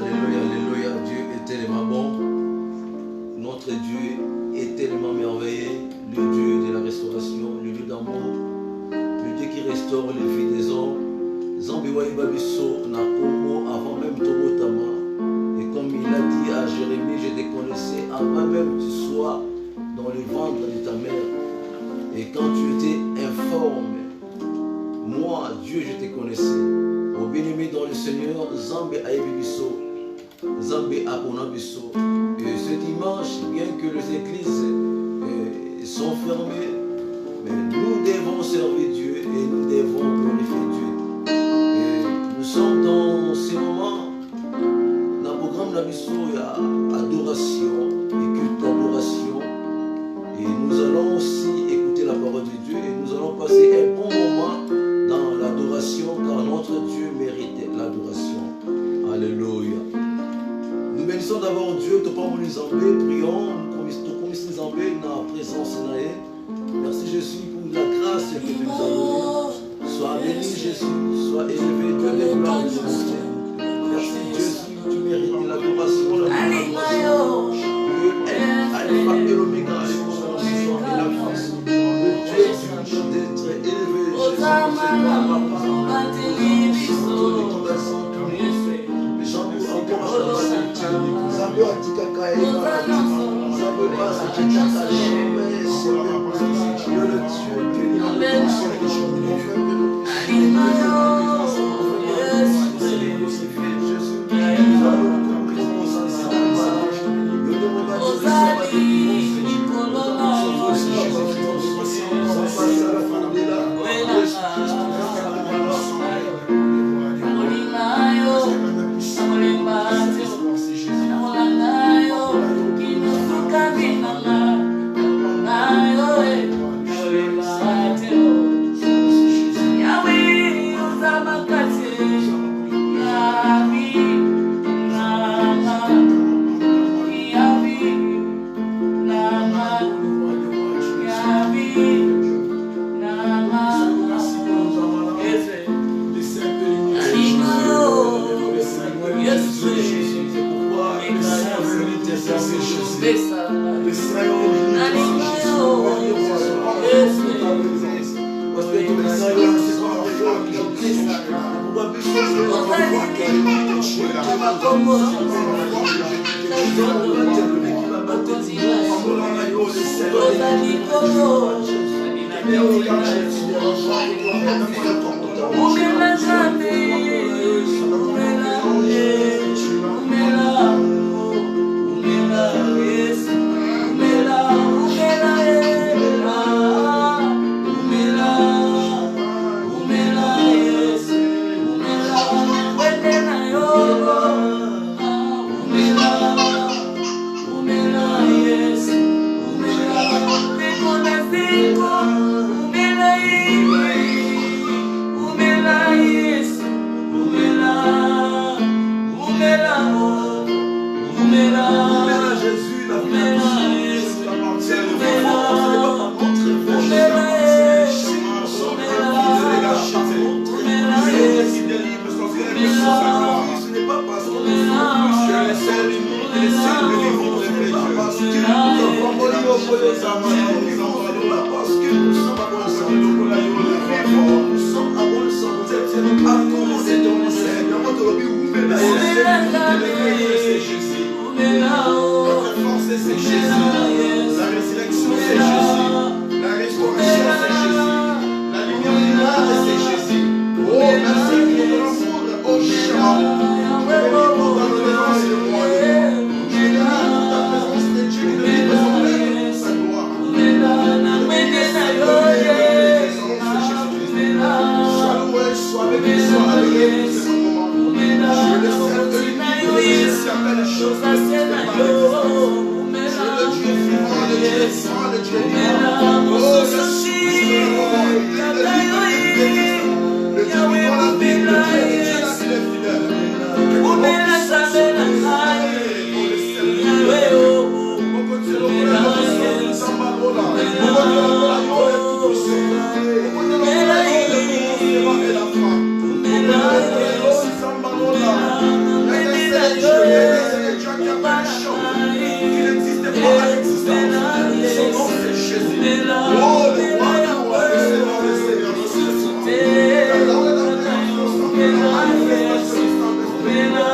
Alléluia, alléluia. Dieu est tellement bon. Notre Dieu est tellement merveilleux. Le Dieu de la restauration, le Dieu d'amour, le Dieu qui restaure les vies des hommes. Zambi Waibabiso Nakomo avant même Tomotama. Et comme il a dit à Jérémie, je te connaissais avant même que tu sois dans le ventre de ta mère. Et quand tu étais informe, moi, Dieu, je te connaissais. Au bien-aimé dans le Seigneur, Zambi Aïbibiso, Zambi Aponabiso. Et ce dimanche, bien que les églises sont fermées, mais nous devons servir Dieu et nous devons glorifier Dieu. Et nous sommes dans ce moment, dans le programme d'Abisso, il y a adoration et culte d'adoration. Et nous allons aussi écouter la parole de Dieu et nous allons passer un bon moment dans l'adoration car notre Dieu mérite l'adoration. Alléluia. Nous bénissons d'abord Dieu, nous parlons les Zambés, prions, nous commettons les Zambés dans la présence de Naé. Merci Jésus pour la grâce que tu nous as donnée. Sois béni Jésus, sois élevé, Dieu de gloire et de bonté. Merci Jésus, tu mérites l'adoration, l'adoration. Dieu est Alpha et l'Oméga, le commencement et la fin. Dieu est d'être élevé, Jésus, c'est toi, Papa. Les gens nous encore à la Zambé a dit caca et Zambé passe à Tchaka, Dieu le Dieu que nous Yes. manifestation du Saint-Esprit. On est fort dans ta présence, on est là pour adorer le nom de Jésus. On est là pour adorer le nom de Jésus. On est là pour adorer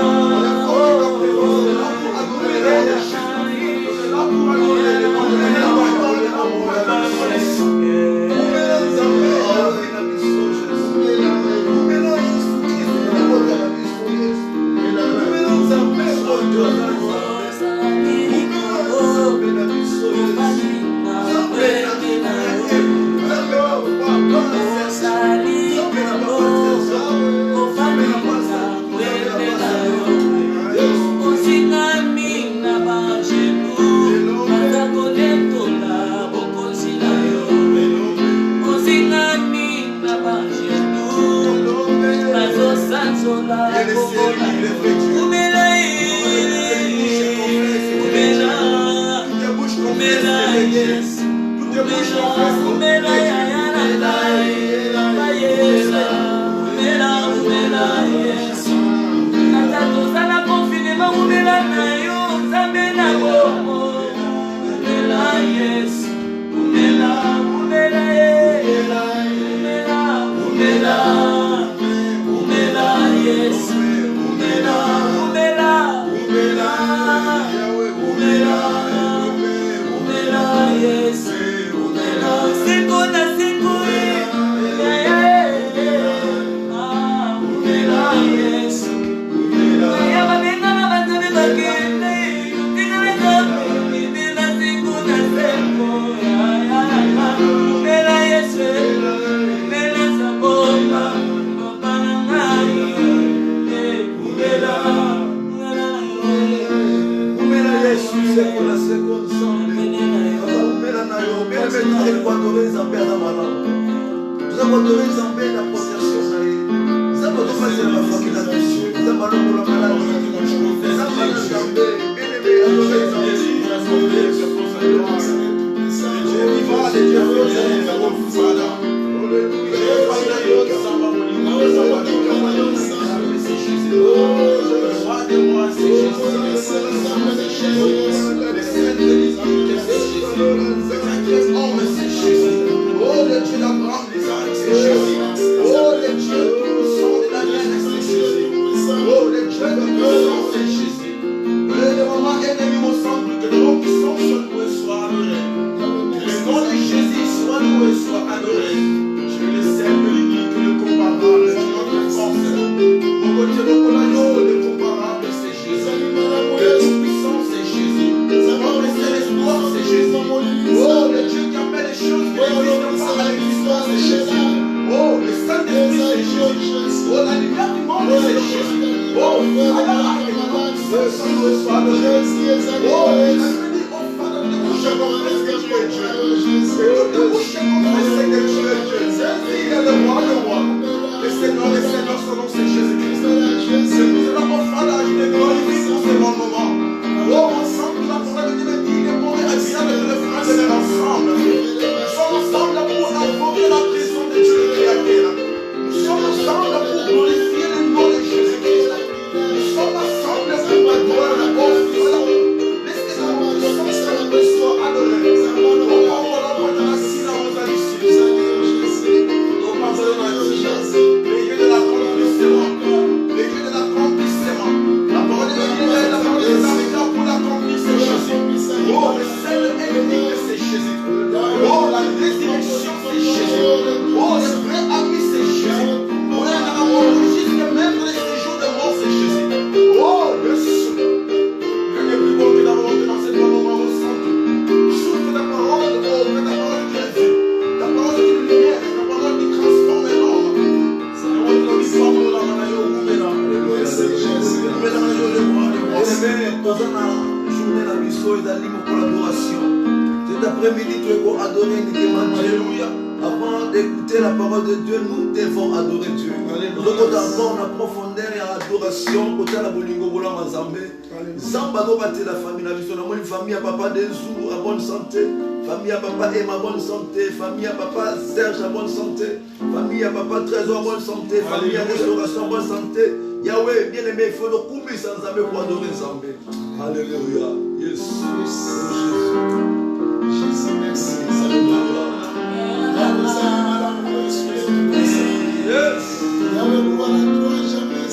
le nom de Jésus. Famille à papa Emma, bonne santé. Famille à papa Serge, bonne santé. Famille à papa Trésor, bonne santé. Famille à Restauration, bonne santé. Yahweh, bien aimé, il faut le couper sans âme pour adorer Zambé. Alléluia. Yes. Jésus, merci. Alléluia. Yes. Yahweh, gloire à toi, jamais.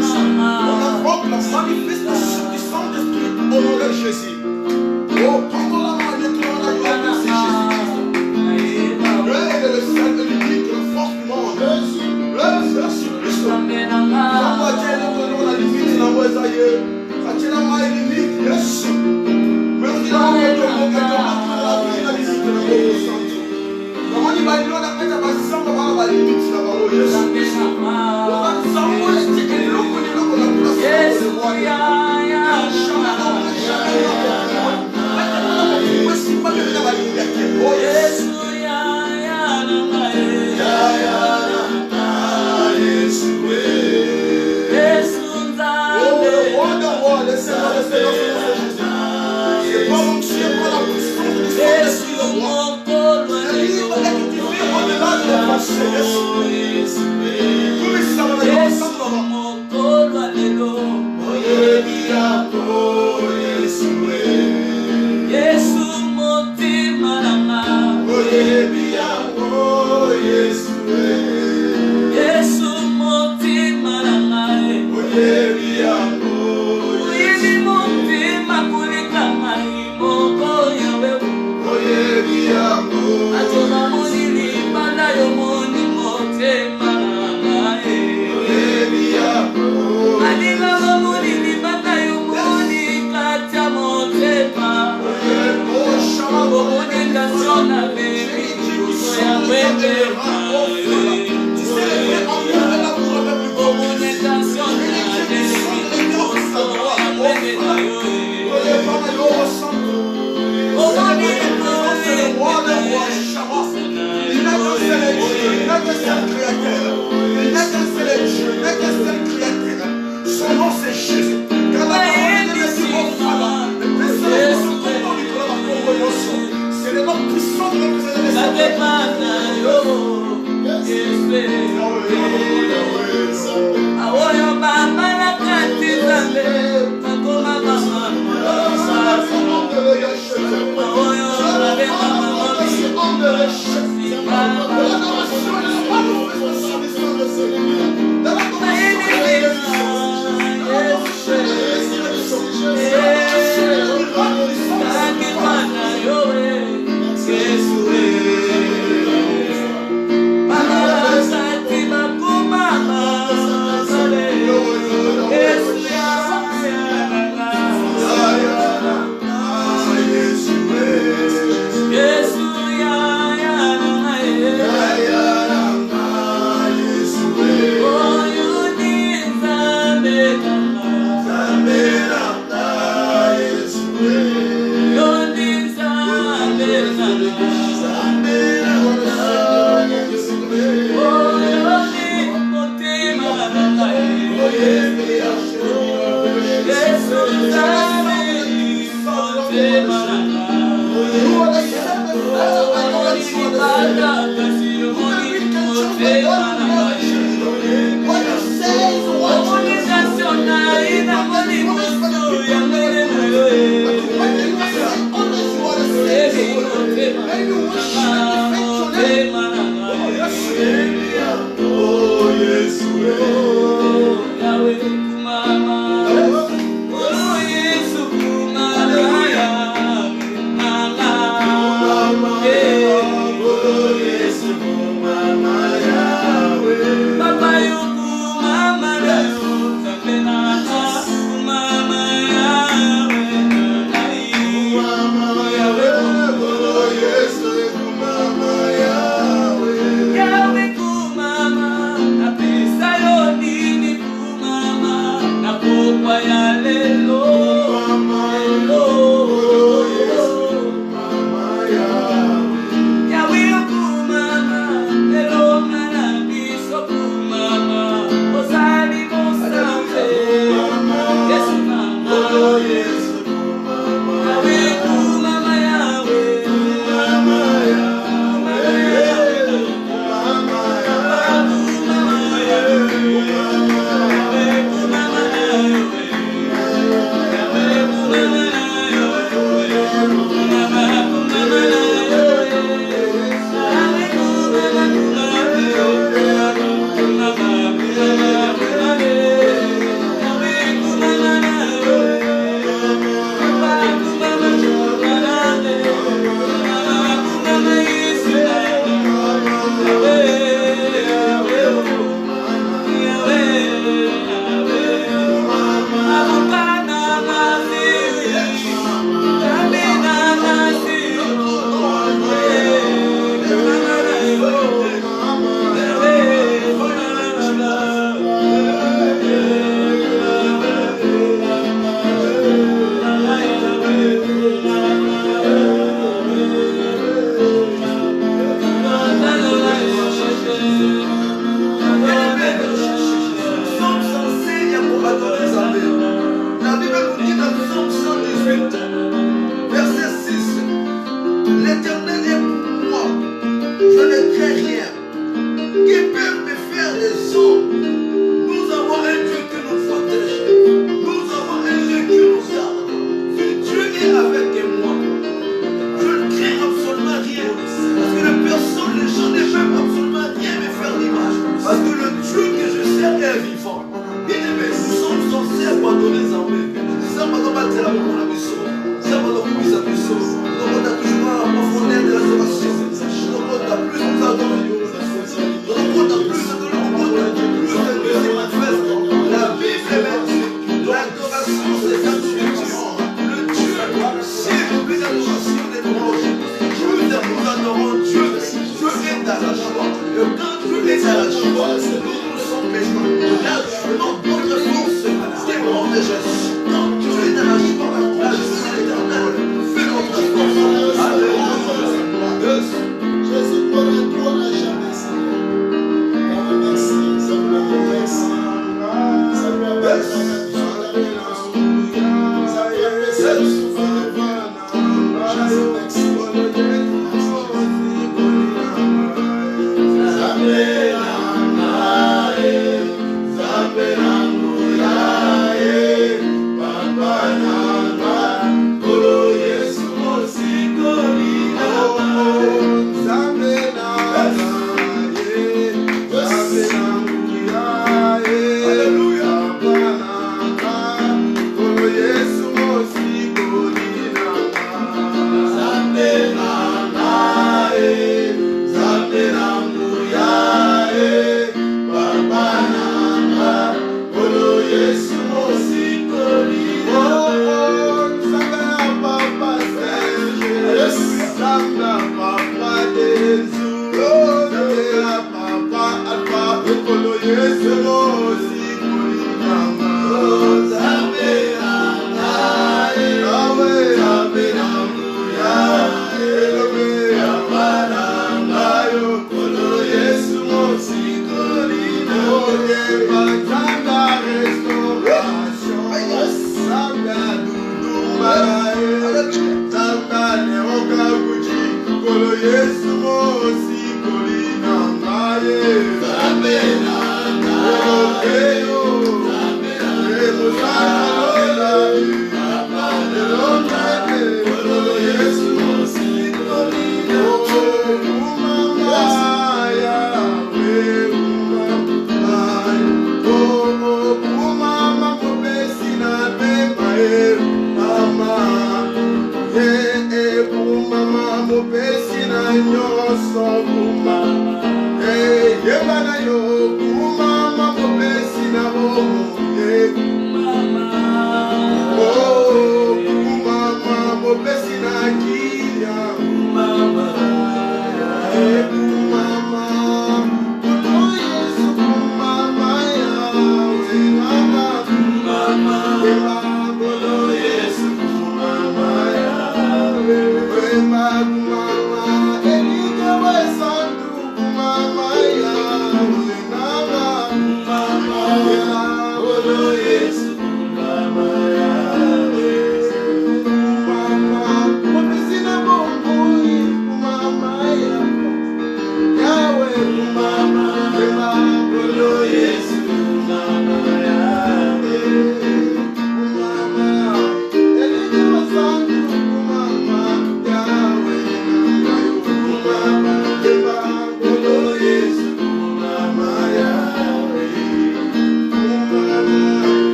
Jésus. On invoque la manifestation du Saint-Esprit au nom de Jésus. Oh, prends la main de toi, la gloire, c'est Jésus-Christ. Le seul, le unique, le fort du monde. Jésus-Christ. Comment Dieu nous la limite dans vos aïeux. Quand tu as la limite, Jésus. Même si la main de toi, la limite dans vos santé. Comment il va dire, on a fait la limite dans vos Jésus.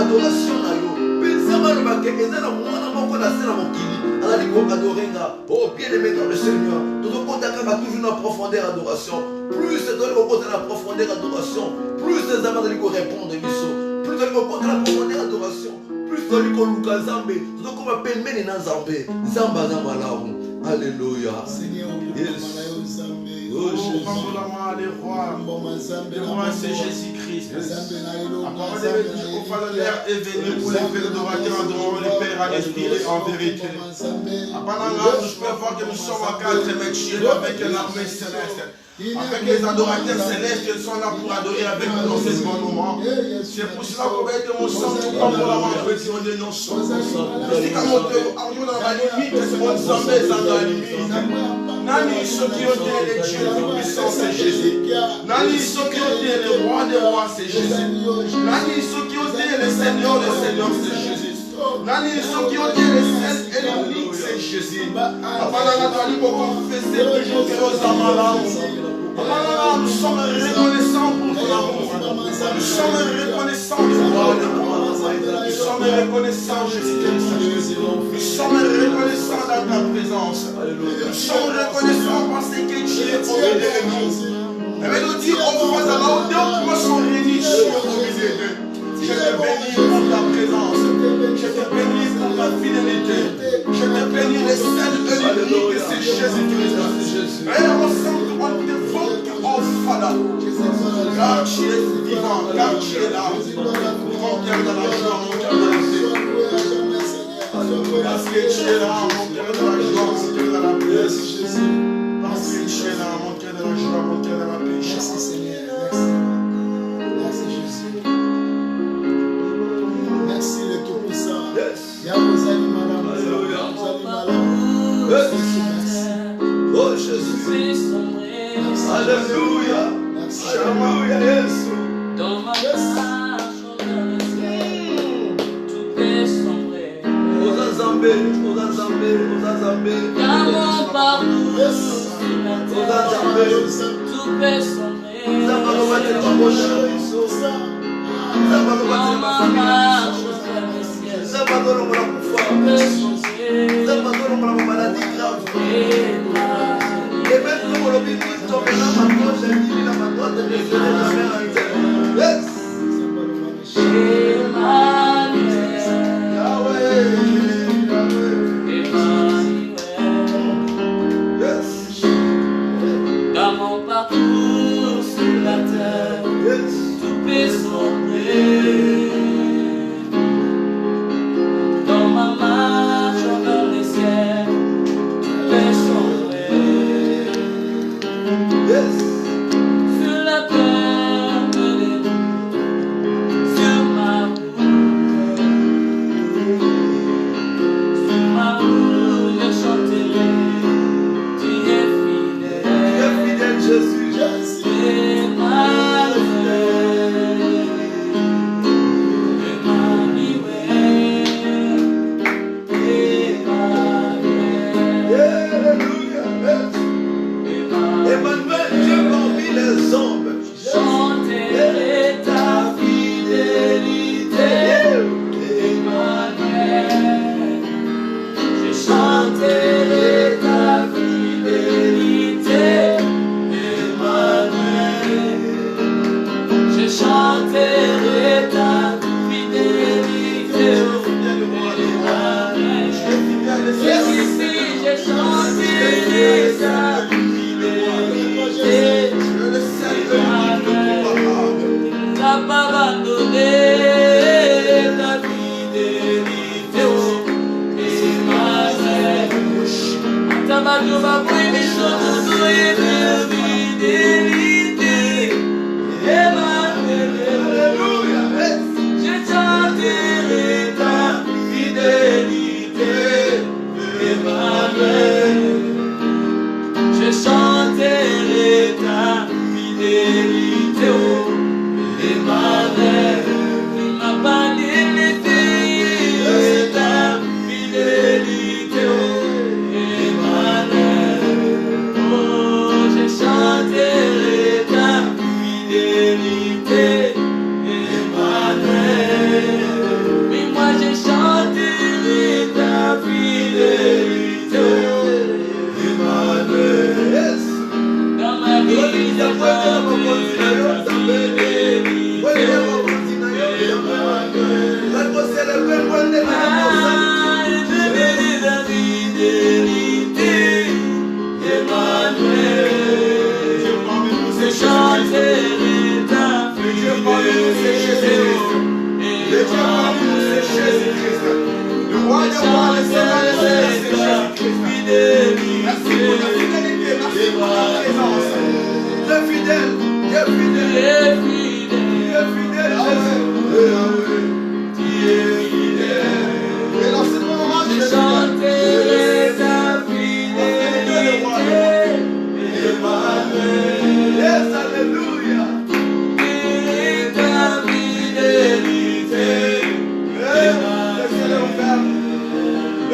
Adoration na yo. eza na mwana moko na se na mokili azali koadore nga. Oh bien aimé dans le Seigneur, tozokotaka toujours na profondeur adoration. Plus tozali kokota na profondeur adoration, plus ezali azali korépondre biso, plus tozali kokota na profondeur adoration, plus tozali koluka Nzambe, tozokoma pembeni na Nzambe. Nzambe aza malamu. Alléluia. Yes. Oh Jésus, le roi c'est Jésus-Christ. La parole de Dieu au Père est venu pour les faire adorateurs adorant le Père en esprit et en vérité. Apparemment, je peux voir que nous sommes à 4 mètres avec une armée céleste. Avec les adorateurs célestes qui sont là pour adorer avec nous dans ce bon moment. C'est pour cela qu'on va être mon sang tout comme pour la main de nos sons. C'est comme on dans la limite, c'est mon sang, mais dans la limite. Nani ceux qui ont été les dieux tout-puissants, c'est Jésus. Nani ceux qui ont été les rois des rois, c'est Jésus. Nani ceux qui ont été les seigneurs, c'est Jésus. Nani ceux qui ont été les saints et les uniques, c'est Jésus. Nous sommes reconnaissants pour ton amour. Nous sommes reconnaissants de toi. Nous sommes reconnaissants, Jésus. Nous sommes reconnaissants dans ta présence. Nous sommes reconnaissants parce que tu es au milieu de nous. Et mais nous dire au roi, là où deux points sont réunis, tu es au milieu d'eux. Je te bénis pour ta présence. Je te bénis pour ta fidélité. Je te bénis le seul et l'unique que c'est Jésus-Christ. Et on sent qu'on te vote au Fada. Car tu es vivant, car tu es là. Mon cœur dans la joie, mon cœur dans la paix. Parce que tu es là, mon cœur dans la joie, mon cœur dans la paix. Parce que tu es là, mon cœur dans la joie, mon cœur dans la paix. Merci Seigneur. Merci Jésus. Merci le Tout-Puissant. Oh Jésus. Alléluia. Alléluia. Jésus. Dans ma marche, tout peut sombrer. Dans mon parcours sur la terre, tout peut sombrer. Dans ma marche, dans mon parcours sur la terre, tout peut sombrer. Dans ma marche dans les ciels, tout peut sombrer. Sur la terre, sur ma route, je chanterai. Tu es fidèle, Jésus. Emmanuel, Emmanuel, Dieu parmi les hommes. chanterai ta fidélité. Emmanuel, je chanterai ta fidélité. Emmanuel, je chanterai ta fidélité. Emmanuel, jusqu'ici je chanterai ta fidélité. Emmanuel, t'as pas abandonné ta fidélité. Emmanuel, t'as pas abandonné ta fidélité. Emmanuel, je chanterai ta fidélité. Emmanuel, je chanterai ta fidélité. Emmanuel, ma fidélité, ta fidélité. Emmanuel, oh, je chanterai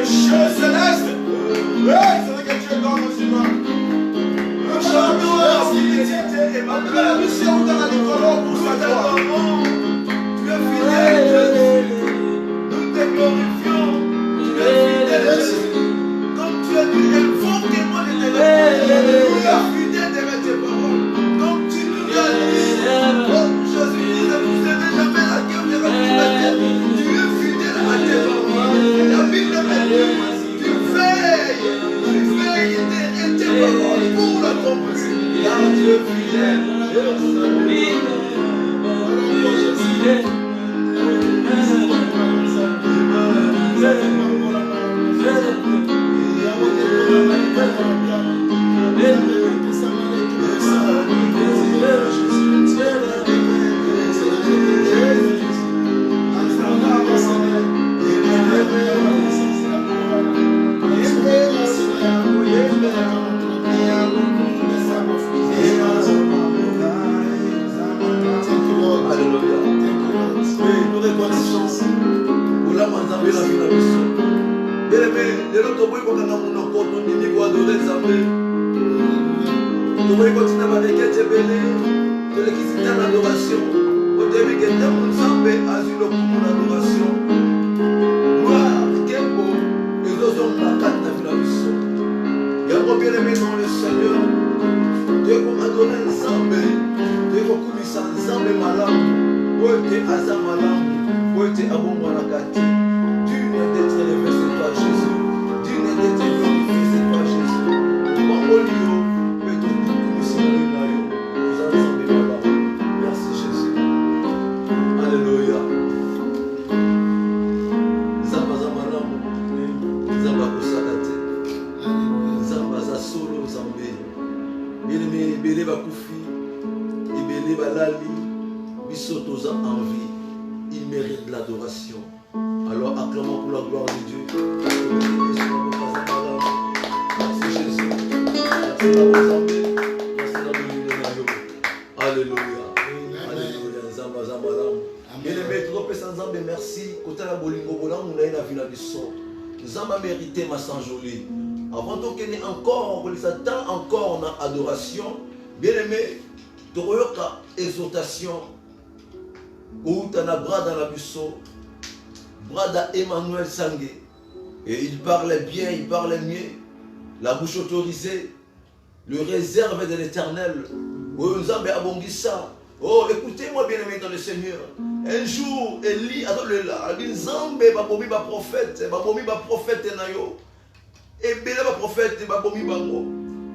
cieux célestes. C'est vrai que Dieu donne aux humains. Le champion de la divinité, Emmanuel, le ciel dans la Nicolas pour sa gloire. Tu es fidèle, Jésus. Nous te glorifions. Tu es fidèle, Jésus. Comme tu as dit, invoquez-moi l'éternel. Tu es fidèle derrière tes paroles. Comme tu nous as dit, oh Jésus, ne vous aimez jamais la guerre de la tu es fidèle à tes paroles. La Bible me dit, tu veilles derrière tes paroles pour l'accomplir. Car tu es fidèle. Avant donc qu'il y ait encore, on les attend encore dans l'adoration. Bien aimé, tu as exhortation. Où tu as bras dans la buisson, bras d'Emmanuel Sangé. Et il parlait bien, il parlait mieux. La bouche autorisée, le réserve de l'éternel. Oh, écoutez-moi bien aimé dans le Seigneur. Un jour, Élie a donné là, il dit Nzambe va bomi ba prophète nayo. Et bien le prophète va bomi bango.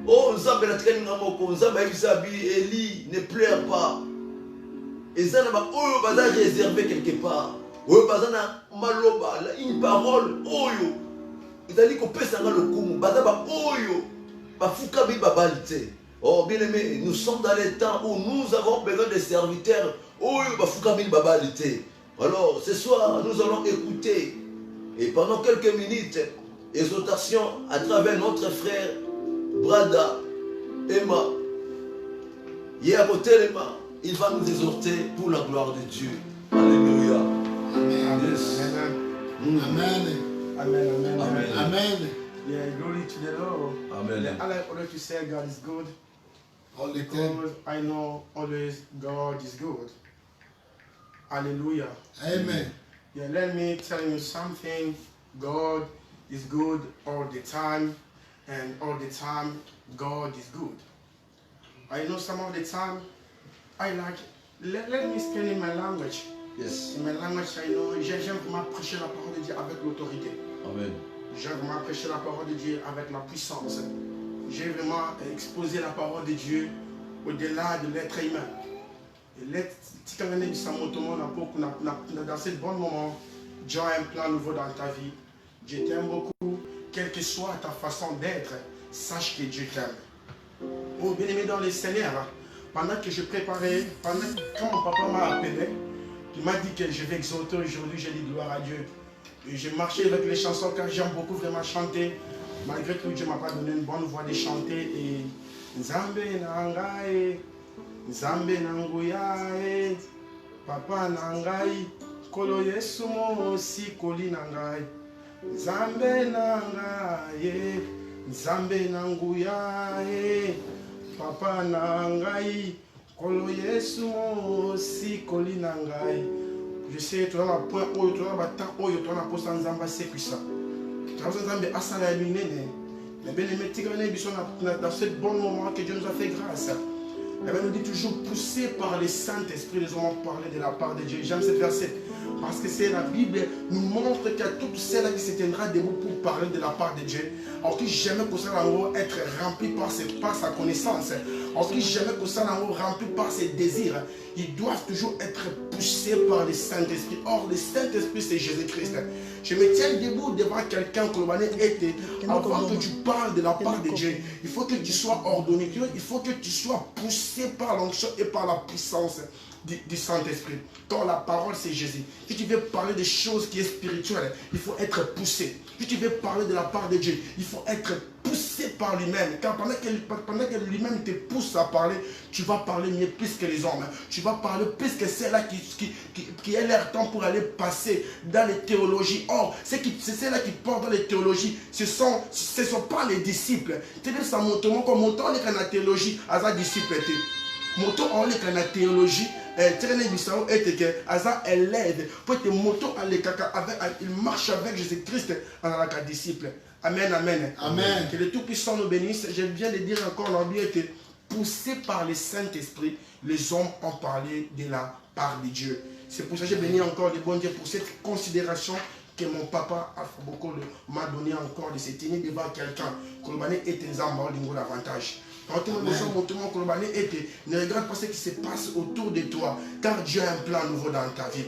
Oh, Nzambe la traîne namoko, Nzambe ibisabi, Élie ne pleure pas. Et ça n'a pas réservé quelque part. Oh, bazana maloba, une parole, oyo. Il a dit qu'on peut s'en aller le coup, bazaba oyo, bafuka bi babalite. Oh, bien aimé, nous sommes dans les temps où nous avons besoin de serviteurs. Alors, ce soir, nous allons écouter, et pendant quelques minutes, exhortation à travers notre frère Brada Emma. Hier au Téléma, il va nous exhorter pour la gloire de Dieu. Alléluia. Amen. Yes. Amen. Amen. Amen. Amen. Amen. Amen. Yeah, glory to the Lord. Amen. I like always to say God is good. All the time. Because I know always God is good. Hallelujah. Amen. Yeah, let me tell you something. God is good all the time, and all the time God is good. I know some of the time I like, let me speak in my language. Yes. In my language, I know, j'aime vraiment prêcher la parole de Dieu avec l'autorité. Amen. J'aime vraiment prêcher la parole de Dieu avec la puissance. J'ai vraiment exposé la parole de Dieu au-delà de l'être humain. Et dans ce bon moment, Dieu a un plan nouveau dans ta vie. Dieu t'aime beaucoup. Quelle que soit ta façon d'être, sache que Dieu t'aime. Oh, bien aimé dans le Seigneur, pendant que je préparais, quand mon papa m'a appelé, il m'a dit que je vais exhorter aujourd'hui, j'ai dit gloire à Dieu. Et j'ai marché avec les chansons car j'aime beaucoup vraiment chanter. Malgré tout, Dieu ne m'a pas donné une bonne voix de chanter. Et Nzambe nangai, Nzambe nanguyae, Papa nangai, Kolo Yesu mo si koli nangai. Nzambe na ngai, Nzambe na nguya, Papa na ngai, Kolo Yesu sikoli na ngai. Je sais, tu as un point où tu as un bâton où tu as un poste en Zamba, c'est puissant. Tu as besoin de Asala et Lunene. Mais bien, les métiers dans ce bon moment que Dieu nous a fait grâce. La Bible nous dit toujours poussé par le Saint-Esprit, les hommes ont parlé de la part de Dieu. J'aime ce verset parce que c'est la Bible nous montre qu'il y a toutes celles qui se tiendra debout pour parler de la part de Dieu. Alors que jamais que ça va être rempli par sa connaissance. Alors que jamais que ça va être rempli par ses désirs. Ils doivent toujours être poussés par le Saint-Esprit. Or, le Saint-Esprit, c'est Jésus-Christ. Je me tiens debout devant quelqu'un que l'on était. Avant que tu parles de la part de Dieu, il faut que tu sois ordonné. Il faut que tu sois poussé par l'onction et par la puissance du Saint-Esprit. Quand la parole, c'est Jésus. Si tu veux parler de choses qui sont spirituelles, il faut être poussé. Si tu veux parler de la part de Dieu, il faut être poussé par lui-même. Car pendant que lui-même te pousse à parler, tu vas parler mieux plus que les hommes. Tu vas parler plus que celle-là qui a leur temps pour aller passer dans les théologies. Or, c'est celle-là qui portent dans les théologies. Ce ne sont pas les disciples. Tu sais, ça montre comme montant les la théologie à sa disciple. Montant on les la théologie. Il marche avec Jésus-Christ en tant que disciple. Amen, amen. Amen. Que le Tout-Puissant nous bénisse. Je viens de dire encore, on a été poussé par le Saint-Esprit. Les hommes ont parlé de la part de Dieu. C'est pour ça que j'ai béni encore le bon Dieu pour cette considération que mon papa m'a donné encore de se tenir devant quelqu'un. Kolobane est un davantage. Ne regarde pas ce qui se passe autour de toi, car Dieu a un plan nouveau dans ta vie.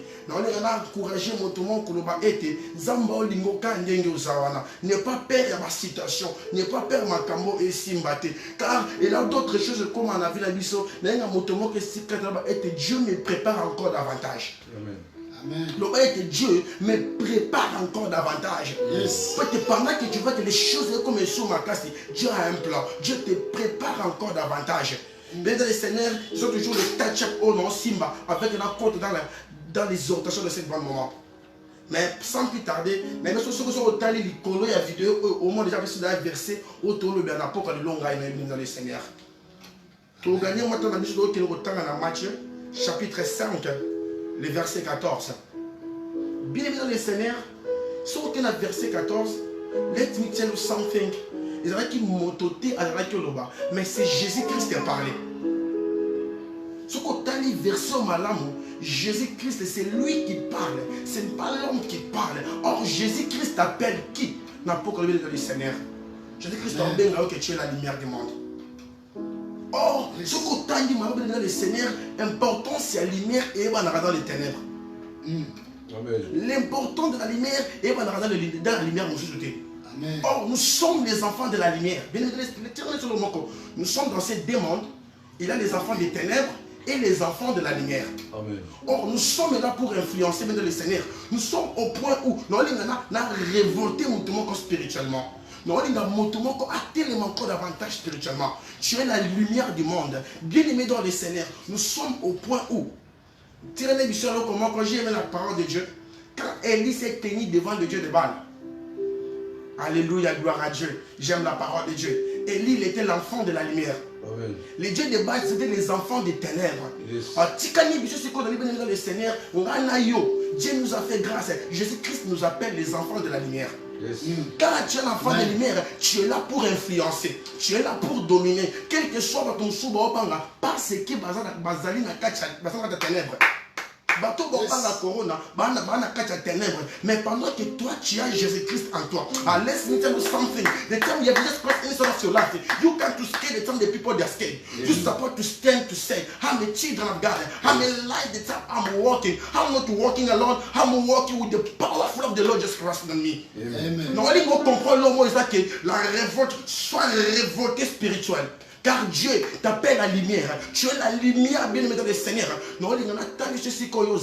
Ne pas perdre ma situation, ne pas perdre ma cambo et simbate, car il y a d'autres choses comme on a vu la biso. Dieu me prépare encore davantage. Amen. Le que Dieu me prépare encore davantage. Yes. Pendant que tu vois que les choses comme sur ma classe, Dieu a un plan. Dieu te prépare encore davantage. Mais dans les Seigneurs, ils ont toujours le touch-up au nom Simba avec la côte dans les exhortations de ce bon moment. Mais sans plus tarder, mais nous sommes au tali l'icolo et la vidéo au moins déjà reçu dans un verset autour de l'apoque de longue dans les Seigneurs. Pour gagner maintenant la mission qui est au temps dans Matthieu, chapitre 5. Le verset 14. Bien évidemment, les Seigneurs, si on a verset 14, let me tell you something. Ils avaient qui mototé à la loba, mais c'est Jésus-Christ qui a parlé. Ce qu'on a lu verset au malamou, Jésus-Christ, c'est lui qui parle, ce n'est pas l'homme qui parle. Or, Jésus-Christ appelle qui n'a pas connu dans les Seigneurs. Jésus-Christ a bien que tu es la lumière du monde. Or, ce qu'on t'a dit dans le Seigneur, important c'est la lumière et dans les ténèbres. L'important de la lumière est dans la lumière. Or, nous sommes les enfants de la lumière. Nous sommes dans ces deux mondes. Il y a les enfants des ténèbres et les enfants de la lumière. Amen. Or, nous sommes là pour influencer le Seigneur. Nous sommes au point où nous avons révolté spirituellement. Nous avons tellement davantage spirituellement. Tu es la lumière du monde. Bien aimé dans le Seigneur, nous sommes au point où, quand j'ai aimé la parole de Dieu, quand Élie s'est tenu devant le Dieu de Baal, alléluia, gloire à Dieu, j'aime la parole de Dieu. Élie, il était l'enfant de la lumière. Amen. Les dieux de Baal, c'était les enfants des ténèbres. Le Seigneur, Dieu nous a fait grâce. Jésus-Christ nous appelle les enfants de la lumière. Yes. Quand tu es l'enfant de lumière, tu es là pour influencer, tu es là pour dominer, quel que soit ton souba, parce que bazali na ténèbres. Mais pendant que toi tu as Jésus-Christ en toi, let's me tell you something. The time you have just crossed inside of your life, you can't to scare the time the people they are scared. You support to stand to say, I'm a children of God. I'm a light the time I'm walking. I'm not walking alone. I'm walking with the powerful of the Lord just Christ in me. Amen. Non, il faut comprendre le mot que la révolte soit révoltée spirituelle. Car Dieu t'appelle la lumière. Tu es la lumière bien aimée dans le Seigneur. Non, il y a tant de choses qui ont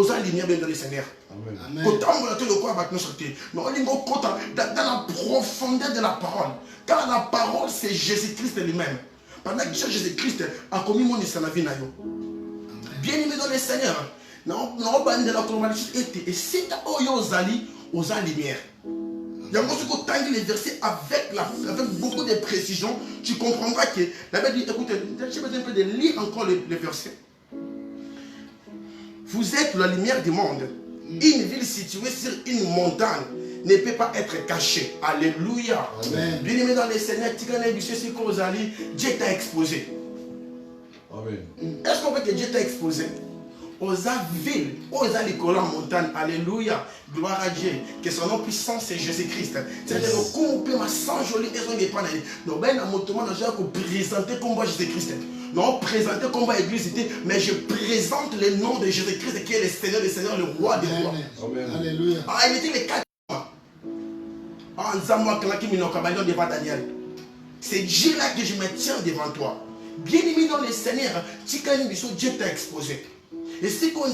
la lumière bien dans le Seigneur. Amen. Non, il y a dans la profondeur de la parole. Car la parole, c'est Jésus-Christ lui-même. Pendant que Jésus-Christ a commis mon histoire dans la vie. Bien aimé dans le Seigneur. Non, non, de la et c'est aux lumière. Il y a encore ce que les versets avec beaucoup de précision, tu comprendras que la Bible dit, écoutez, j'ai besoin un peu de lire encore les versets. Vous êtes la lumière du monde. Une ville située sur une montagne ne peut pas être cachée. Alléluia. Bien aimé dans les Seigneurs, Dieu t'a exposé. Amen. Est-ce qu'on veut que Dieu t'a exposé? Aux villes, aux l'école en montagne, alléluia, gloire à Dieu, que son nom puissant c'est Jésus-Christ. C'est-à-dire que on peut s'enjoler et on n'est pas allé. Donc ben à mon tour, je vais présenter comme Jésus-Christ. Non, présenter comme l'église, mais je présente le nom de Jésus-Christ qui est le Seigneur des Seigneurs, le roi des rois. Amen. Alléluia. Ah, il était les 4 mois. Ah, devant Daniel. C'est Dieu là que je me tiens devant toi. Bien aimé dans les Seigneurs, Dieu t'a exposé. Et si on a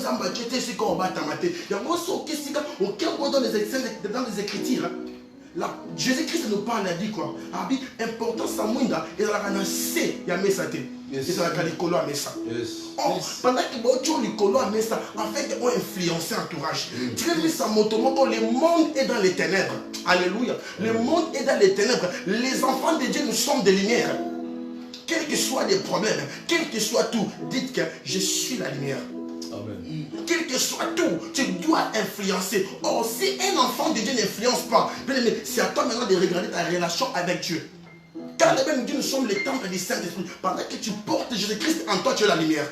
Jésus-Christ nous parle, il dit quoi? Important, Samouinda, et la Ranacé, il y a Messate. Et c'est la Calicolo à Messa. Pendant que tu as le colo à Messa, en fait, on influencé l'entourage. Tu as vu ça, le monde est dans les ténèbres. Alléluia. Le monde est dans les ténèbres. Les enfants de Dieu, nous sommes des lumières. Quels que soient les problèmes, quel que soit tout, dites que je suis la lumière. Amen. Quel que soit tout, tu dois influencer. Or, si un enfant de Dieu n'influence pas, c'est à toi maintenant de regarder ta relation avec Dieu. Car la Bible nous dit nous sommes les temples du Saint-Esprit. Pendant que tu portes Jésus-Christ en toi, tu es la lumière.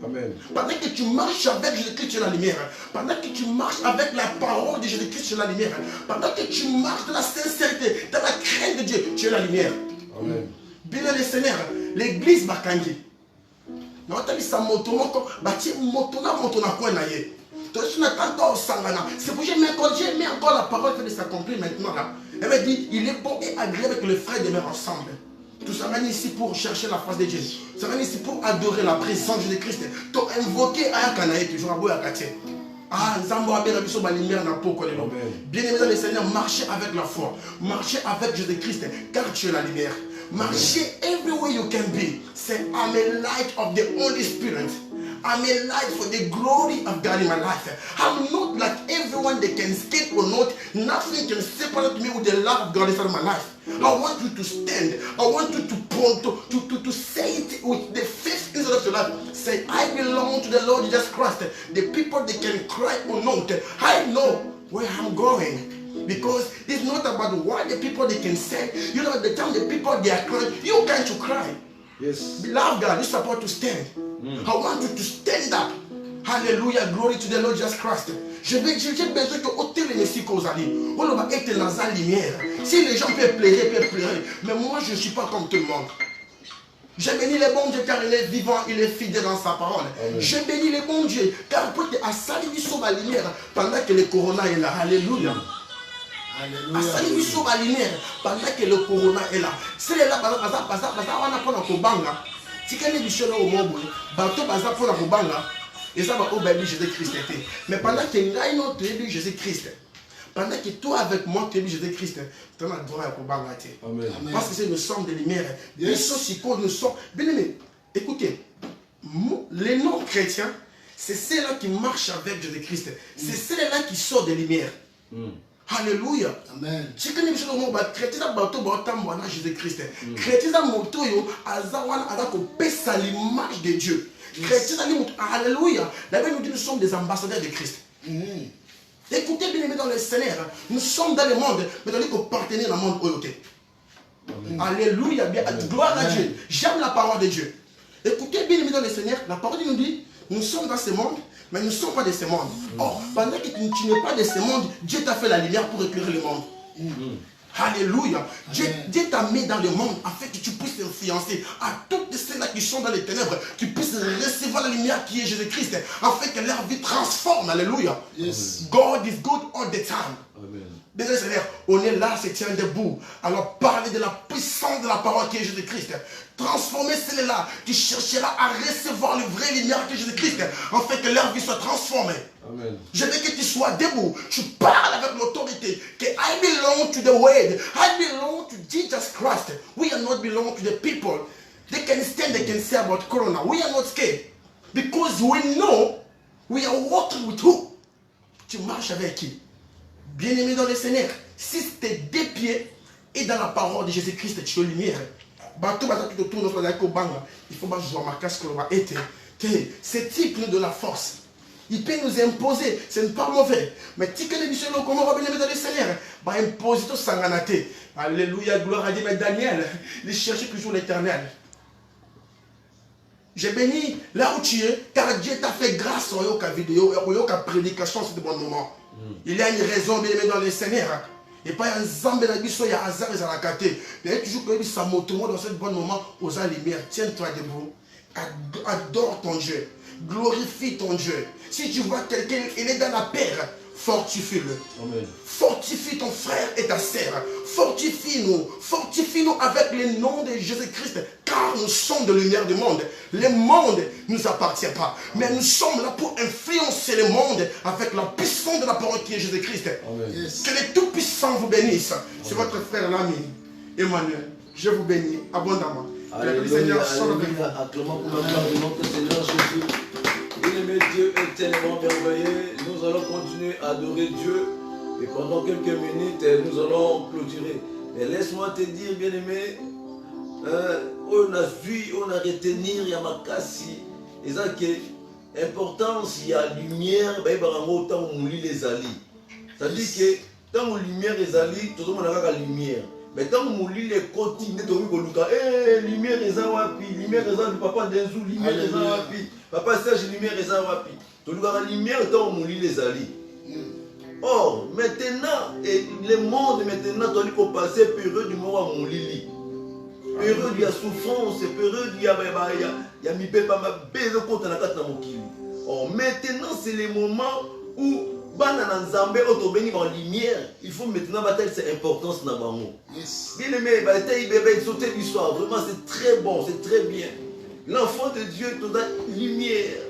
Amen. Pendant que tu marches avec Jésus-Christ, tu es la lumière. Pendant que tu marches avec la parole de Jésus-Christ, tu es la lumière. Pendant que tu marches dans la sincérité, dans la crainte de Dieu, tu es la lumière. Amen. Bien les Seigneur, l'église Bakangi. C'est pour que j'ai mis encore la parole fait de s'accomplir maintenant là. Elle m'a dit, il est bon et agréable que les frères demeurent ensemble. Tout ça m'a ici pour chercher la face de Dieu. Ça m'a ici pour adorer la présence de Jésus-Christ. Pour invoquer Ayakanaï, toujours à Boyakati. Ah, Zambo a bien la lumière dans peau. Bien aimé dans les Seigneurs, marchez avec la foi. Marchez avec Jésus-Christ, car tu es la lumière. Marchez everywhere you can be. Say, I'm a light of the Holy Spirit. I'm a light for the glory of God in my life. I'm not like everyone that can escape or not. Nothing can separate me with the love of God inside my life. I want you to stand. I want you to say it with the faith inside of your life. Say, I belong to the Lord Jesus Christ. The people that can cry or not. I know where I'm going. Because it's not about what the people they can say. You know, the time the people they are crying, you can't to cry. Yes. Love God, you're supposed to stand. I want you to stand up. Hallelujah, glory to the Lord Jesus Christ. J'ai besoin que ôter les messieurs aux alliés. On va être dans la lumière. Si les gens peuvent pleurer, mais moi je ne suis pas comme tout le monde. Je bénis le bon Dieu car il est vivant, il est fidèle dans sa parole. Amen. Je bénis le bon Dieu car peut à saluer sur la lumière pendant que le corona est là. Alléluia. À saluer sur la lumière pendant que le corona est là. C'est là, on a pas de banga. Si quelqu'un est au monde, bateau baza pour la banga. Et ça va au bébé Jésus-Christ. Mais pendant que nous avons notre Jésus-Christ, pendant que toi avec moi tu es Jésus-Christ, tu as le droit à banga. Parce que nous sommes des lumières. Nous sommes. Bien aimés, écoutez, les non-chrétiens, c'est ceux-là qui marchent avec Jésus-Christ. C'est ceux-là qui sortent des lumières. Alléluia. Amen. Si vous avez chrétien Jésus-Christ, chrétien a l'image de Dieu. Chrétien, alléluia. La Bible nous dit nous sommes des ambassadeurs de Christ. Écoutez bien aimé dans le Seigneur, nous sommes dans le monde, mais nous devons appartenir au monde oyoté. Alléluia, bien, gloire à Dieu. J'aime la parole de Dieu. Écoutez bien aimé dans le Seigneur, la parole nous dit nous sommes dans ce monde, mais nous ne sommes pas de ce monde. Or, pendant que tu n'es pas de ce monde, Dieu t'a fait la lumière pour éclairer le monde. Alléluia. Dieu t'a mis dans le monde afin que tu puisses influencer à toutes celles-là qui sont dans les ténèbres, qui puissent recevoir la lumière qui est Jésus-Christ, afin que leur vie transforme. Alléluia. Yes. God is good all the time. Amen. Désolé Seigneur, on est là, se tient debout. Alors parlez de la puissance de la parole qui est Jésus-Christ. Transformez celle-là qui cherchera à recevoir le vrai lumière qui est Jésus-Christ, afin que leur vie soit transformée. Amen. Je veux que tu sois debout. Tu parles avec l'autorité. Que I belong to the word. I belong to Jesus Christ. We are not belong to the people. They can stand, they can say about Corona. We are not scared. Because we know we are walking with who? Tu marches avec qui? Bien-aimé dans le Seigneur, si tes deux pieds est dans la parole de Jésus-Christ, tu es lumière. Bateau, tout autour de la Kobanga, il faut pas jouer ma casque, va être. Ce type de la force. Il peut nous imposer, ce n'est pas mauvais. Mais si que les bichons, comment on va bien dans le Seigneur, va imposer tout sanganate. Alléluia, gloire à Dieu. Mais Daniel, il cherchait toujours l'éternel. J'ai béni là où tu es, car Dieu t'a fait grâce au yoka vidéo, au yoka prédication, c'est de bon moment. Il y a une raison bien aimé dans le Seigneur. Et pas un zambe dans biso, il y a hasard et ça la caté. Il y a toujours que ça monte dans ce bon moment aux lumière. Tiens-toi debout. Adore ton Dieu. Glorifie ton Dieu. Si tu vois quelqu'un, il est dans la paix, fortifie-le. Fortifie ton frère et ta sœur. Fortifie-nous. Fortifie-nous avec le nom de Jésus-Christ. Car nous sommes de lumière du monde. Le monde ne nous appartient pas. Mais nous sommes là pour influencer le monde avec la puissance de la parole qui est Jésus-Christ. Que le Tout-Puissant vous bénisse. C'est votre frère l'ami Emmanuel. Je vous bénis abondamment. Alléluia, acclamons pour la gloire de notre Seigneur Jésus. Bien-aimé, Dieu est tellement merveilleux. Nous allons continuer à adorer Dieu. Et pendant quelques minutes, nous allons clôturer. Mais laisse-moi te dire, bien-aimé, on a vu, on a retenu, il y a ma casse. Et ça, que l'importance, il y a lumière, il y a autant on lit les alliés. C'est-à-dire que tant qu'on lumière les alliés, tout le monde a la lumière. Mais tant qu'on lit les quotidiens, lumière les wapi, lumière les du papa Denzou, lumière les wapi, papa Serge, lumière les wapi. Tout le monde lumière tant qu'on lit les alliés. Or, maintenant, et le monde maintenant, tu as passé période du moment où on lit. Période il y a souffrance, période il y a mi pepa ma belle contre la carte dans mon kili. Or, maintenant, c'est le moment où il faut maintenant battre cette importance dans le monde. Bien aimé, sauter l'histoire, vraiment c'est très bon, c'est très bien. L'enfant de Dieu te donne lumière.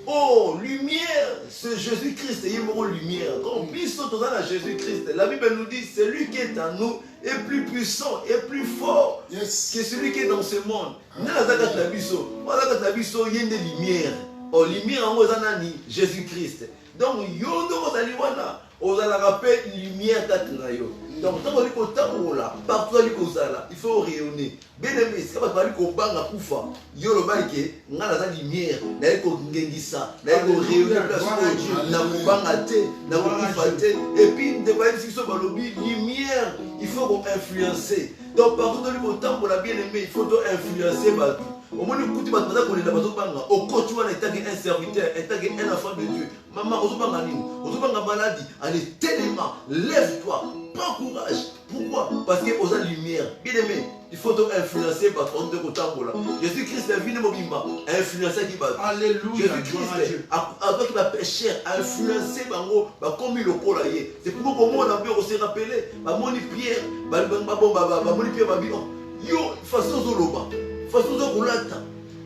Oh, lumière, c'est Jésus-Christ, il y a une lumière. Quand on puisse sauter dans Jésus-Christ, la Bible nous dit celui qui est en nous est plus puissant et plus fort que celui qui est dans ce monde. Il y a une lumière. Oh, lumière en Jésus-Christ. Donc, on a rappelé lumière d'Atnayo. Donc, partout il faut rayonner. Bien aimé, c'est pas parce qu'on bat la koufa. Yo le baïke, on a la lumière, on a ngengisa, on a rayonner et puis, lumière, il faut qu'on influencer. Donc, partout dans le temps, pour la bien aimé, il faut influencer. Au moins, nous écoutons au coach, on est un serviteur, un enfant de Dieu. Maman, on a maladie. Allez, tellement, lève-toi, prends courage. Pourquoi? Parce qu'il y a la lumière. Bien aimé, il faut influencer par contre de Kotambola. Jésus-Christ est venu Mobimba, influencer qui va. Alléluia. Jésus-Christ, avec la péchère, influencer comme il le collaye. C'est pour comment on a pu se rappeler. Moni Pierre, Moni Pierre, yo, façon Zoloba. Façon de roulata,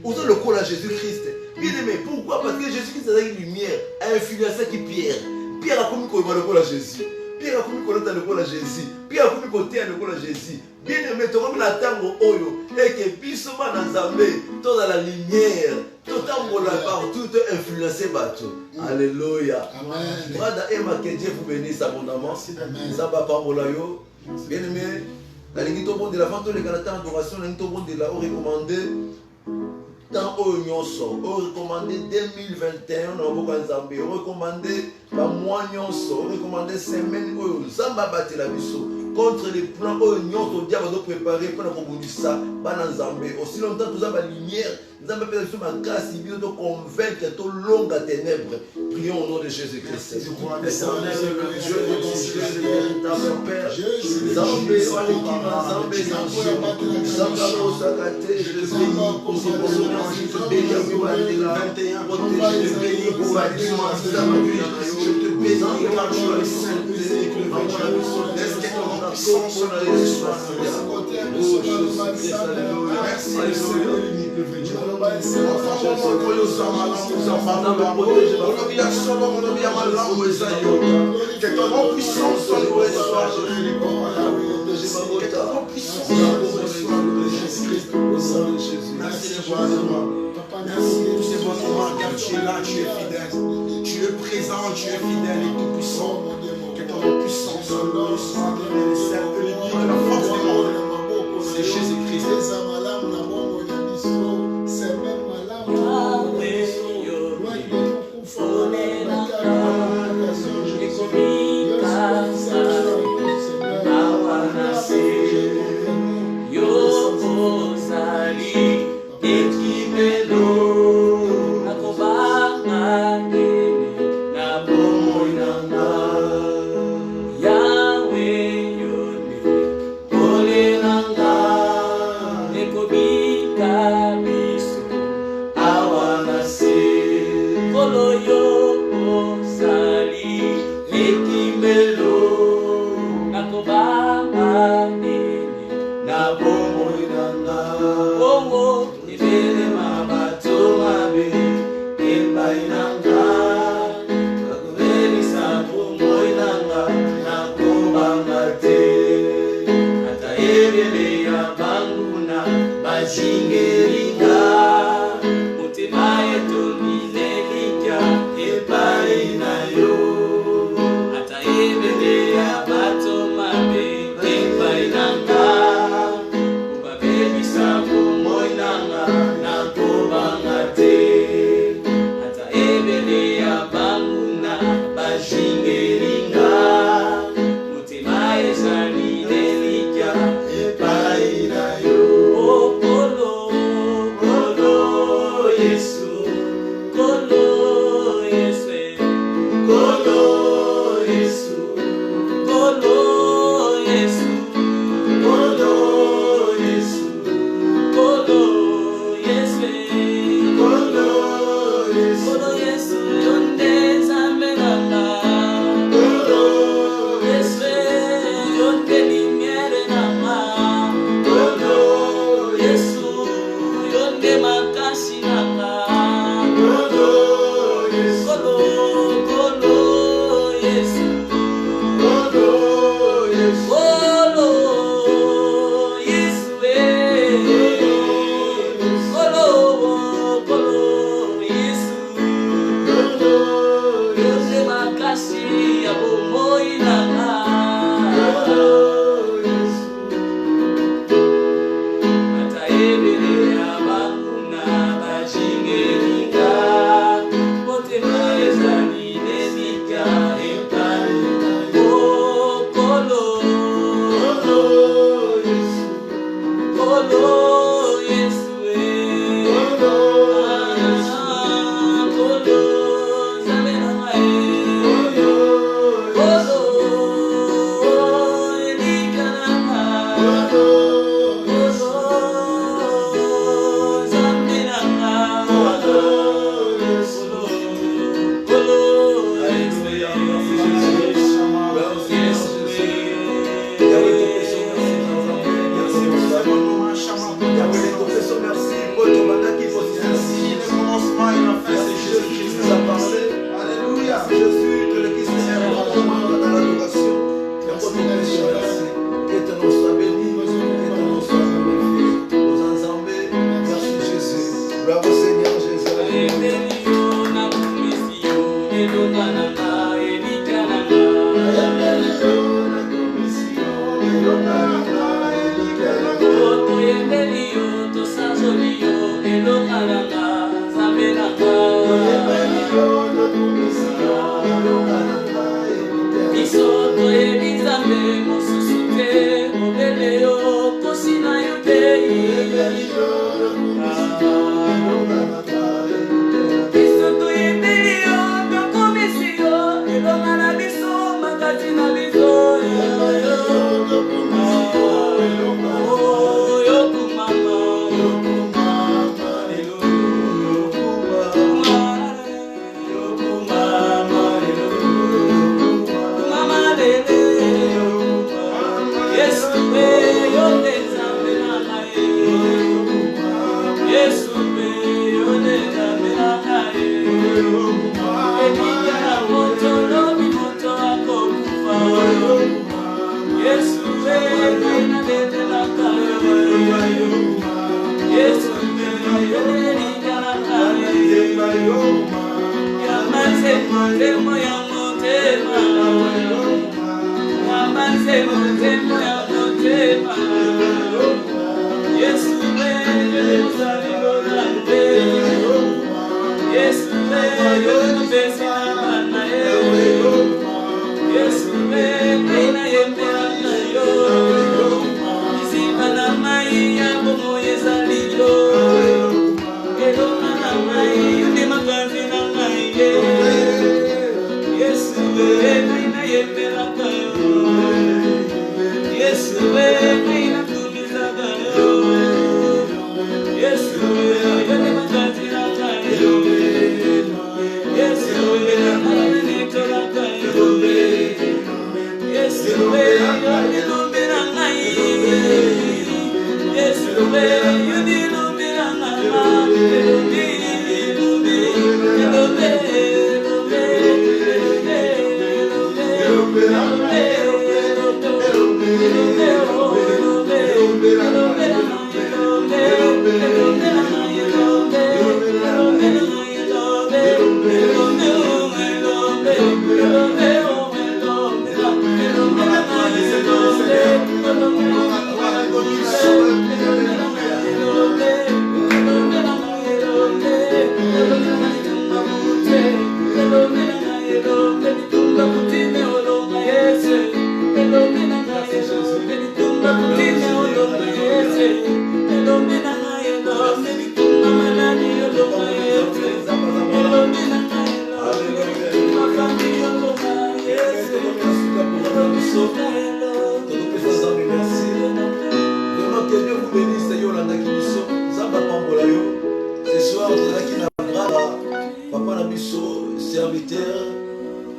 osez le col à Jésus-Christ. Bien aimé, pourquoi? Parce que Jésus-Christ a une lumière, a influencé qui Pierre. Pierre a commis le col à Jésus. Pierre a commis le col à Jésus. Pierre a commis le col à Jésus. Bien aimé, tu as mis la tango oyo. Et que Bissoma dans Zambé, tout dans la lumière, tout en là partout, tout influencé bateau. Alléluia. Amen. Brada Emma, que Dieu vous bénisse abondamment. Ça va pas pour yo. Bien aimé. La ligne de la vente de la adoration, la ligne de la recommandé dans Oyonso, recommandé 2021, on a Zambie, recommandé la moignonso, recommandé semaine, Zamba batté la biso contre les plans Oyonso, diable de préparer pour la communauté ça, dans Zambie. Aussi longtemps que nous avons la lumière, nous avons fait ma grâce, il vient de convaincre tout longue à ténèbres. Prions au nom de Jésus-Christ. Éternel, le Dieu de ton Dieu, le véritable Père, Zambé, Zambé, Zambé, Zambé, je te bénis pour ce bonheur. Je te bénis pour la 21, protège, je te bénis pour la dimanche, je te bénis car tu as le Saint-Esprit, laisse que ton puissance soit là. Merci Seigneur. Que ton nom puissant soit nous reçoit. Que ton nom puissant soit nous reçoit. Merci de voir Papa, merci pour ces bons moments car tu es là, tu es fidèle. Tu es présent, tu es fidèle et tout puissant. Que ton nom puissant la force des morts, c'est Jésus-Christ.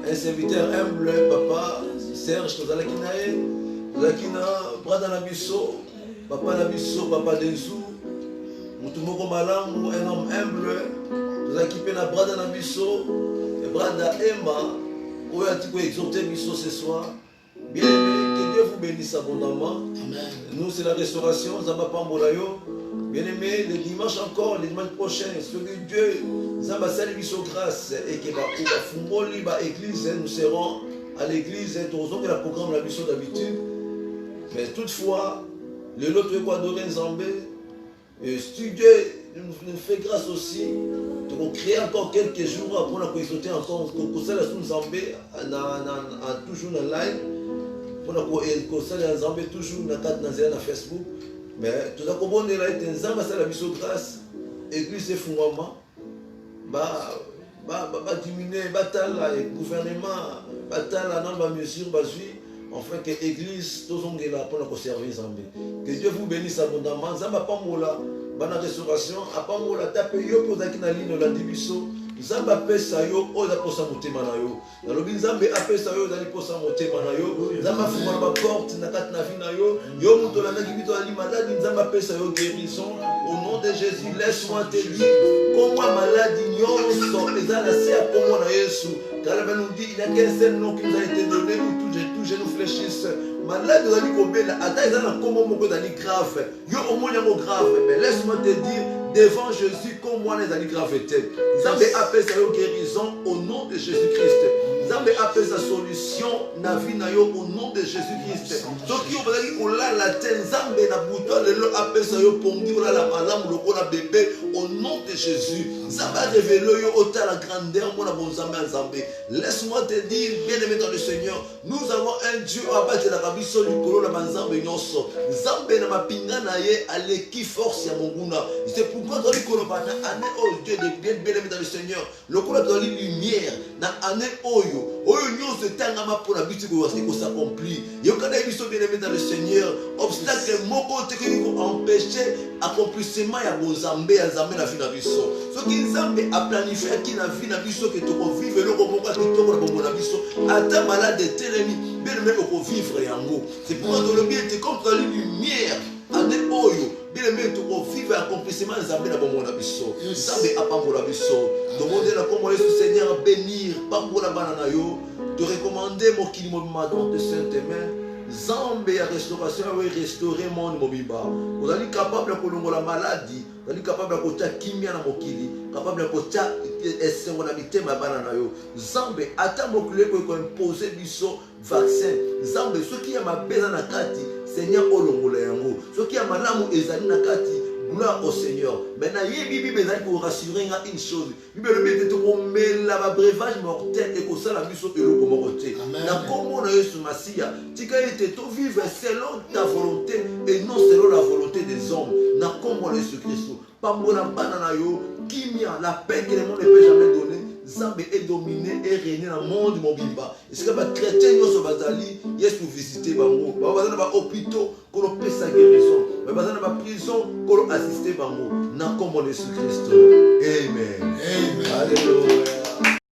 Un serviteur humble, papa, Serge, Lakina, Brada Nabiso, papa Nabiso, papa Denzou, Moutoumoko Malamu, un homme humble, Zakipé na Brada Nabiso, et Brada Emma, où est-ce que exhorter Biso ce soir? Bien aimé, que Dieu vous bénisse abondamment. Amen. Nous, c'est la restauration, Zamba Pambolayo. Bien aimé, le dimanche encore, le dimanche prochain, ce que Dieu Zamba Sali Biso grâce et que Fungoli ba église, nous serons à l'église, nous avons le programme la Biso d'habitude. Mais toutefois, le lot de adorer Zambé, si Dieu nous fait grâce aussi, de créer encore quelques jours pour nous exauter encore, pour ça la Zambé, toujours en live, pour nous Zambé toujours dans Facebook. Mais tout ça, comme on est là, Zamba Sali Biso grâce, église et Fungoma, diminuer, le gouvernement, la norme mesure, enfin que l'église, tous on est là pour nous servir Zambé. Que Dieu vous bénisse abondamment. Zamba Pamola, bana restauration, à Pamola, tapez yo pour la ligne la division. Zamba pesa yo, oza posa motema na yo. Na lobi Nzambe apesa yo zali posa motema na yo. Zamba fuma ba porte na kat na vie na yo. Yo muto na ngi bito ali malade, Nzamba pesa yo guérison. Au nom de Jésus, laisse-moi te dire comment maladie nyonso ezala si a comment na Yesu. Car la Bible nous dit il n'y a qu'un seul nom qui nous a été donné où tout genou fléchisse. Malade zali kobela ata ezala comment moko zali grave. Yo au moins yango grave, mais laisse-moi te dire devant Jésus comme moi les ali gravité. Nzambe appelle sa guérison au nom de Jésus-Christ. Nzambe appelle sa solution na vie na yo au nom de Jésus-Christ. Donc yo bazali kola la tête Nzambe na buto le appelle sa yo pongi ola la malamu lokola bébé au nom de Jésus. Nzambe révèle yo ota la grandeur moi na bon Nzambe. Laisse-moi te dire bien aimé dans le Seigneur, nous avons un Dieu à battre la rabiso likolo na Nzambe nyonso. Nzambe na mapinga na ye aleki force ya monguna. C'est pourquoi dans le Kolobana, année oh Dieu de bien aimé dans le Seigneur, le Kolobana dans les lumières, na année oyo nyos de tangama pour la but que s'accomplit. Yo kana biso bien aimé dans le Seigneur, obstacle moko te qui vont empêcher accomplissement ya bozambe ya Nzambe na vie na biso. Ce qui Nzambe a planifié qui na vie na biso que to vivre le moko ka to ko na bombo na biso, ata malade telemi, bien aimé ko vivre yango. C'est pourquoi dans le bien te comme dans les lumières, année oyo bien aimé tu peux vivre accomplissement Nzambe na bombo na biso. Nzambe apambola biso. Demander la comment le Seigneur bénir pambola banana yo, te recommander mon kilimo dans tes saintes mains. Zambe ya restauration ya restaurer monde mobimba. Vous allez capable de la maladie, vous allez capable de kotia kimia na mokili, capable de kotia esengo na mitema bana na yo. Zambe ata mokile ko imposer biso vaccin. Zambe ce qui a ma beza na kati, Seigneur olongola yango. Ce qui a malamu ezali na kati, gloire au Seigneur. Maintenant, il y a pour rassurer une chose. Il y a un breuvage mortel et que ça la mission est le communauté. Na comment on a eu ce massia, tu as vivre selon ta volonté et non selon la volonté des hommes. Na comment on a eu ce Christ. Pas mon banana yo, kimia, la paix que le monde ne peut jamais donner. Zambe est dominé et régné dans le monde mobimba. Est-ce que les chrétiens sont bazali, yes pour visiter bango. Ba bazana ba hôpitaux qu'on peut sa guérison. Ba bazana ba prison qu'on assiste bango. Na comme Jésus Christ. Amen.